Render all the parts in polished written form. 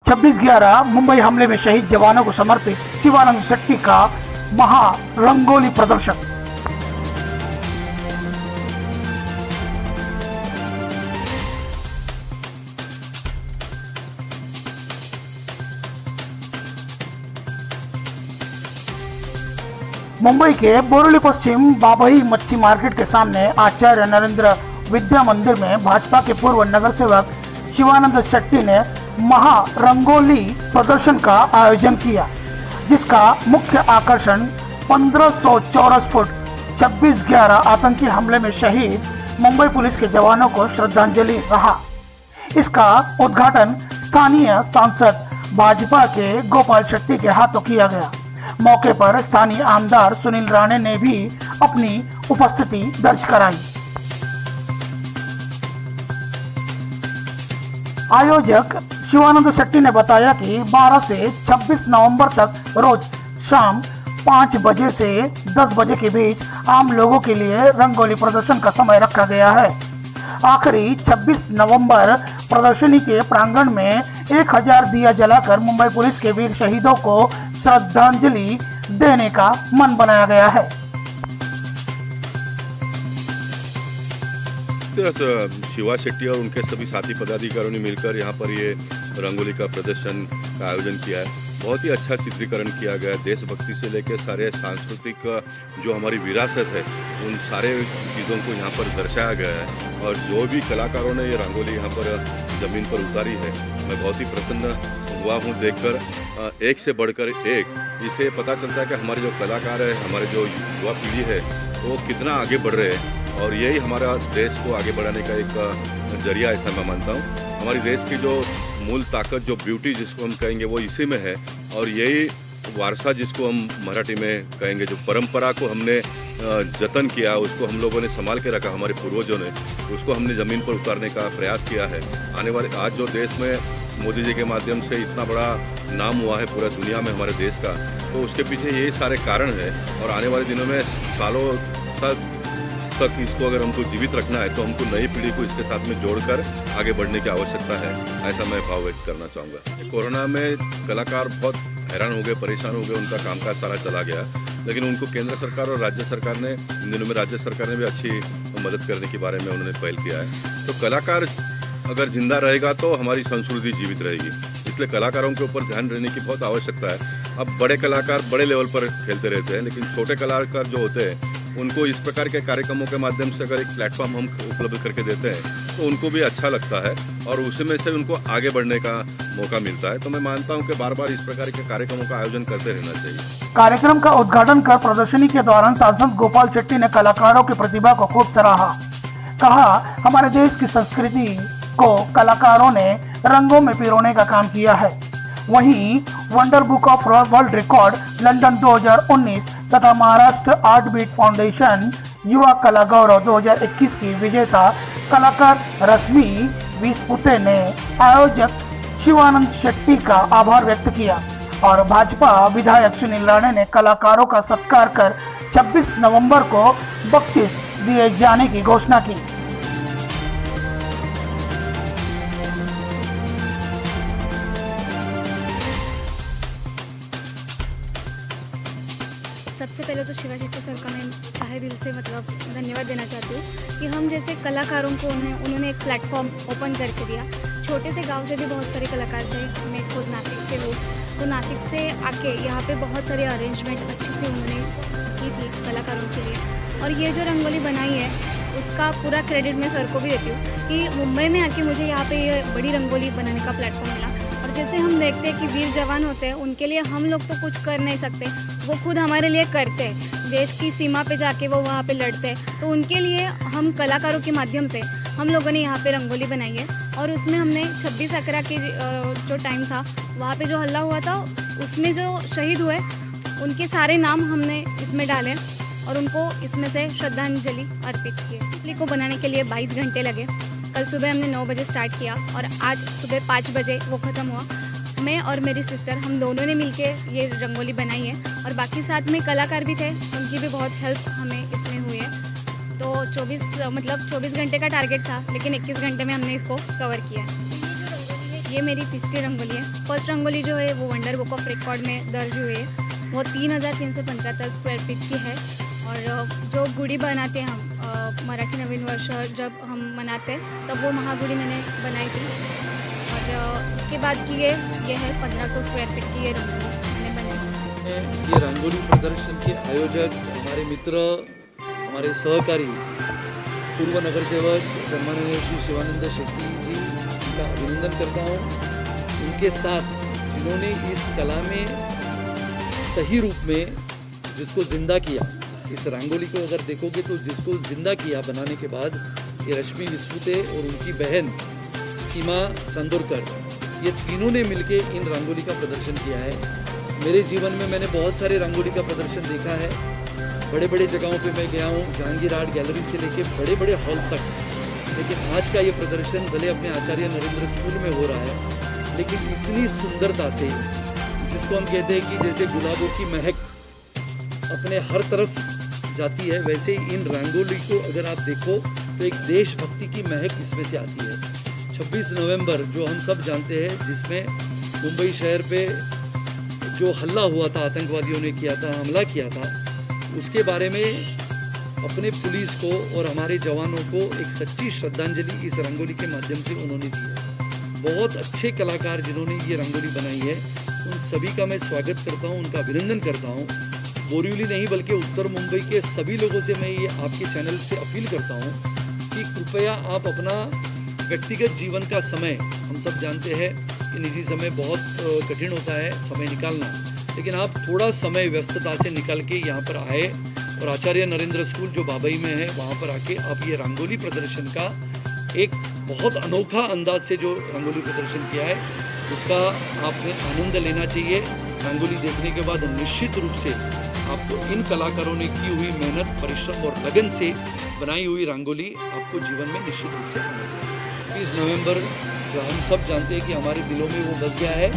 26/11 मुंबई हमले में शहीद जवानों को समर्पित शिवानंद शेट्टी का महा रंगोली प्रदर्शन। मुंबई के बोरिवली पश्चिम बाबई मच्छी मार्केट के सामने आचार्य नरेंद्र विद्या मंदिर में भाजपा के पूर्व नगर सेवक शिवानंद शेट्टी ने महा रंगोली प्रदर्शन का आयोजन किया, जिसका मुख्य आकर्षण 1500 चौरस फुट 26/11 आतंकी हमले में शहीद मुंबई पुलिस के जवानों को श्रद्धांजलि रहा। इसका उद्घाटन स्थानीय सांसद भाजपा के गोपाल शेट्टी के हाथों किया गया। मौके पर स्थानीय आमदार सुनील राणे ने भी अपनी उपस्थिति दर्ज कराई। आयोजक शिवानंद शेट्टी ने बताया कि 12 से 26 नवंबर तक रोज शाम 5 बजे से 10 बजे के बीच आम लोगों के लिए रंगोली प्रदर्शन का समय रखा गया है। आखिरी 26 नवंबर प्रदर्शनी के प्रांगण में 1000 दिया जलाकर मुंबई पुलिस के वीर शहीदों को श्रद्धांजलि देने का मन बनाया गया है। शिवा शेट्टी और उनके सभी साथी पदाधिकारियों ने मिलकर यहाँ पर ये रंगोली का प्रदर्शन का आयोजन किया है। बहुत ही अच्छा चित्रीकरण किया गया है। देशभक्ति से लेकर सारे सांस्कृतिक जो हमारी विरासत है उन सारे चीज़ों को यहाँ पर दर्शाया गया है। और जो भी कलाकारों ने ये रंगोली यहाँ पर ज़मीन पर उतारी है, मैं बहुत ही प्रसन्न हुआ हूँ देखकर। एक से बढ़कर एक, इसे पता चलता है कि हमारे जो कलाकार है, हमारे जो युवा पीढ़ी है, वो कितना आगे बढ़ रहे हैं। और यही हमारा देश को आगे बढ़ाने का एक जरिया ऐसा मैं मानता हूँ। हमारी देश की जो मूल ताकत, जो ब्यूटी जिसको हम कहेंगे, वो इसी में है। और यही वारसा जिसको हम मराठी में कहेंगे, जो परंपरा को हमने जतन किया, उसको हम लोगों ने संभाल के रखा, हमारे पूर्वजों ने, उसको हमने ज़मीन पर उतारने का प्रयास किया है। आने वाले आज जो देश में मोदी जी के माध्यम से इतना बड़ा नाम हुआ है पूरा दुनिया में हमारे देश का, तो उसके पीछे यही सारे कारण हैं। और आने वाले दिनों में सालों तक इसको अगर हमको जीवित रखना है, तो हमको नई पीढ़ी को इसके साथ में जोड़कर आगे बढ़ने की आवश्यकता है, ऐसा मैं भाव व्यक्त करना चाहूँगा। कोरोना में कलाकार बहुत हैरान हो गए, परेशान हो गए, उनका कामकाज सारा चला गया। लेकिन उनको केंद्र सरकार और राज्य सरकार ने, इन दिनों में राज्य सरकार ने भी अच्छी मदद करने के बारे में उन्होंने पहल किया है। तो कलाकार अगर जिंदा रहेगा तो हमारी संस्कृति जीवित रहेगी, इसलिए कलाकारों के ऊपर ध्यान देने की बहुत आवश्यकता है। अब बड़े कलाकार बड़े लेवल पर खेलते रहते हैं, लेकिन छोटे कलाकार जो होते हैं उनको इस प्रकार के कार्यक्रमों के माध्यम से अगर एक प्लेटफॉर्म हम उपलब्ध करके देते हैं, तो उनको भी अच्छा लगता है और उसमें से उनको आगे बढ़ने का मौका मिलता है। तो मैं मानता हूं कि बार बार इस प्रकार के कार्यक्रमों का आयोजन करते रहना चाहिए। कार्यक्रम का उद्घाटन कर प्रदर्शनी के दौरान सांसद गोपाल शेट्टी ने कलाकारों की प्रतिभा को खूब सराहा। कहा, हमारे देश की संस्कृति को कलाकारों ने रंगों में पिरोने का काम किया है। वहीं wonder book of world record London 2019 तथा महाराष्ट्र आर्ट बीट फाउंडेशन युवा कला गौरव 2021 की विजेता कलाकार रश्मि विस्पुते ने आयोजक शिवानंद शेट्टी का आभार व्यक्त किया और भाजपा विधायक सुनील राणे ने कलाकारों का सत्कार कर 26 नवंबर को बख्शिश दिए जाने की घोषणा की। सबसे पहले तो शिवा शेट्टी सर का मैं तहे दिल से धन्यवाद देना चाहती हूँ कि हम जैसे कलाकारों को उन्होंने एक प्लेटफॉर्म ओपन करके दिया। छोटे से गांव से भी बहुत सारे कलाकार थे, मैं खुद नासिक से हूँ, तो नासिक से आके यहाँ पे बहुत सारे अरेंजमेंट अच्छे से उन्होंने की थी कलाकारों के लिए। और ये जो रंगोली बनाई है उसका पूरा क्रेडिट मैं सर को भी देती हूँ कि मुंबई में आके मुझे यहाँ पे ये बड़ी रंगोली बनाने का प्लेटफॉर्म मिला। और जैसे हम देखते हैं कि वीर जवान होते हैं, उनके लिए हम लोग तो कुछ कर नहीं सकते, वो खुद हमारे लिए करते हैं, देश की सीमा पे जाके वो वहाँ पे लड़ते हैं। तो उनके लिए हम कलाकारों के माध्यम से हम लोगों ने यहाँ पे रंगोली बनाई है। और उसमें हमने 26/11 की जो टाइम था, वहाँ पे जो हल्ला हुआ था, उसमें जो शहीद हुए उनके सारे नाम हमने इसमें डाले और उनको इसमें से श्रद्धांजलि अर्पित की। पुतली को बनाने के लिए 22 घंटे लगे। कल सुबह हमने 9 बजे स्टार्ट किया और आज सुबह 5 बजे वो ख़त्म हुआ। मैं और मेरी सिस्टर, हम दोनों ने मिलके ये रंगोली बनाई है और बाकी साथ में कलाकार भी थे, उनकी भी बहुत हेल्प हमें इसमें हुई है। तो 24 घंटे का टारगेट था, लेकिन 21 घंटे में हमने इसको कवर किया है। ये मेरी तीसरी रंगोली है। फर्स्ट रंगोली जो है वो वंडर बुक ऑफ रिकॉर्ड में दर्ज हुई है। वो 3375 स्क्वायर फीट की है। और जो गुड़ी बनाते हैं हम मराठी नवीन वर्ष जब हम मनाते हैं तब वो महागुड़ी मैंने बनाई थी। और उसके बाद की ये है 1500 स्क्वायर फीट की ये रंगोली मैंने बनाई। ये रंगोली प्रदर्शन के आयोजक हमारे मित्र, हमारे सहकारी पूर्व नगर सेवक सम्माननीय श्री शिवानंद शेट्टी जी का अभिनंदन करता हूँ। उनके साथ जिन्होंने इस कला में सही रूप में जिसको जिंदा किया, इस रंगोली को अगर देखोगे तो जिसको जिंदा किया बनाने के बाद, ये रश्मि विस्फुते और उनकी बहन सीमा चंदोरकर, ये तीनों ने मिलके इन रंगोली का प्रदर्शन किया है। मेरे जीवन में मैंने बहुत सारे रंगोली का प्रदर्शन देखा है। बड़े बड़े जगहों पे मैं गया हूँ, जहांगीर आर्ट गैलरी से लेके बड़े बड़े हॉल तक। लेकिन आज का ये प्रदर्शन भले अपने आचार्य नरेंद्र स्कूल में हो रहा है, लेकिन इतनी सुंदरता से, जिसको हम कहते हैं कि जैसे गुलाबों की महक अपने हर तरफ जाती है, वैसे ही इन रंगोली को अगर आप देखो तो एक देशभक्ति की महक इसमें से आती है। 26 नवंबर जो हम सब जानते हैं, जिसमें मुंबई शहर पे जो हल्ला हुआ था, आतंकवादियों ने किया था, हमला किया था, उसके बारे में अपने पुलिस को और हमारे जवानों को एक सच्ची श्रद्धांजलि इस रंगोली के माध्यम से उन्होंने दी है। बहुत अच्छे कलाकार जिन्होंने ये रंगोली बनाई है, उन सभी का मैं स्वागत करता हूँ, उनका अभिनंदन करता हूँ। बोरीवली नहीं बल्कि उत्तर मुंबई के सभी लोगों से मैं ये आपके चैनल से अपील करता हूँ कि कृपया आप अपना व्यक्तिगत जीवन का समय, हम सब जानते हैं कि निजी समय बहुत कठिन होता है समय निकालना, लेकिन आप थोड़ा समय व्यस्तता से निकाल के यहाँ पर आए और आचार्य नरेंद्र स्कूल जो बाबई में है वहाँ पर आके आप ये रंगोली प्रदर्शन का एक बहुत अनोखा अंदाज से जो रंगोली प्रदर्शन किया है उसका आपने आनंद लेना चाहिए। रंगोली देखने के बाद निश्चित रूप से आपको इन कलाकारों ने की हुई मेहनत, परिश्रम और लगन से बनाई हुई रंगोली आपको जीवन में निश्चित रूप से आनंद देगी। 30 नवंबर जो हम सब जानते हैं कि हमारे दिलों में वो बस गया है,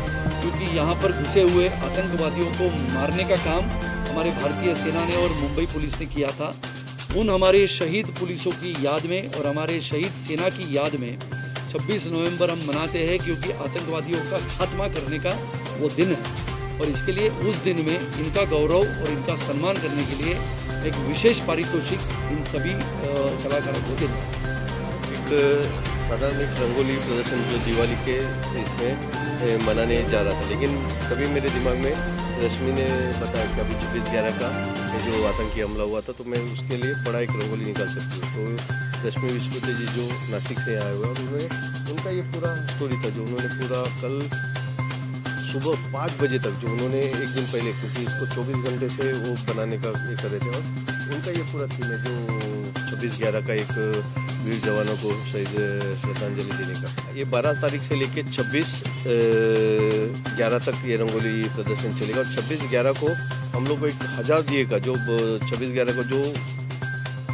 क्योंकि यहाँ पर घुसे हुए आतंकवादियों को मारने का काम हमारे भारतीय सेना ने और मुंबई पुलिस ने किया था। उन हमारे शहीद पुलिसों की याद में और हमारे शहीद सेना की याद में 26 नवंबर हम मनाते हैं, क्योंकि आतंकवादियों का खात्मा करने का वो दिन है। और इसके लिए उस दिन में इनका गौरव और इनका सम्मान करने के लिए एक विशेष पारितोषिक इन सभी कलाकारों को देना है। एक साधारण एक रंगोली प्रदर्शन जो दिवाली के इसमें मनाने जा रहा था, लेकिन तभी मेरे दिमाग में रश्मि ने बताया कि अभी 26/11 का जो आतंकी हमला हुआ था, तो मैं उसके लिए बड़ा एक रंगोली निकाल सकती हूँ। तो रश्मि विस्फुते जी जो नासिक से आए हुए हैं, उन्होंने उनका ये पूरा स्टोरी था जो उन्होंने पूरा कल सुबह 5 बजे तक, जो उन्होंने एक दिन पहले, क्योंकि इसको 24 घंटे से वो बनाने का ये कर रहे थे, और उनका ये पूरा थीम है जो 26/11 का एक वीर जवानों को श्रद्धांजलि देने का। ये 12 तारीख से लेके 26/11 तक ये रंगोली प्रदर्शन चलेगा। और 26/11 को हम लोग को एक 1000 दिए का जो 26/11 को जो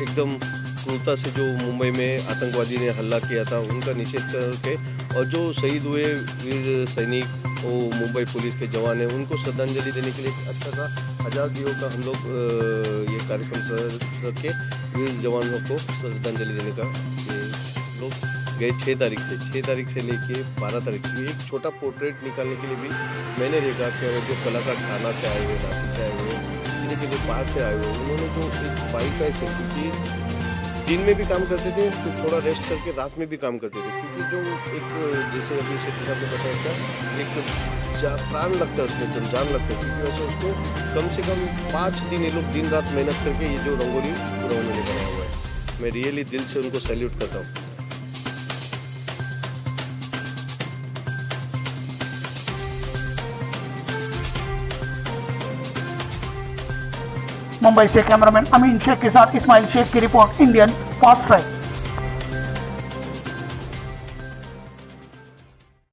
एकदम क्रूरता से जो मुंबई में आतंकवादी ने हमला किया था उनका निषेध करके, और जो शहीद हुए वीर सैनिक वो मुंबई पुलिस के जवान हैं, उनको श्रद्धांजलि देने के लिए अच्छा सा 1000 दियों का हम लोग ये कार्यक्रम रख के वीर जवानों को श्रद्धांजलि देने का ये लोग गए 6 तारीख से लेके 12 तारीख की। एक छोटा पोर्ट्रेट निकालने के लिए भी मैंने देखा कि जो कलाकार थाना से आए हुए, नासिक से आए हुए, इन्हीं के बाहर से आए हुए, उन्होंने जो एक बाइक का ऐसे, क्योंकि दिन में भी काम करते थे तो थोड़ा रेस्ट करके रात में भी काम करते थे, क्योंकि जो एक जैसे अभी शेट्टी साहब ने बताया था, एक प्राण लगता है उसमें, एकदम जान लगता है, क्योंकि वैसे उसको कम से कम 5 दिन ये लोग दिन रात मेहनत करके ये जो रंगोली पूरा उन्होंने बनाया हुआ है। मैं रियली दिल से उनको सैल्यूट करता हूँ। मुंबई से कैमरामैन अमीन शेख के साथ इस्माइल शेख की रिपोर्ट, इंडियन फास्ट ट्रैक।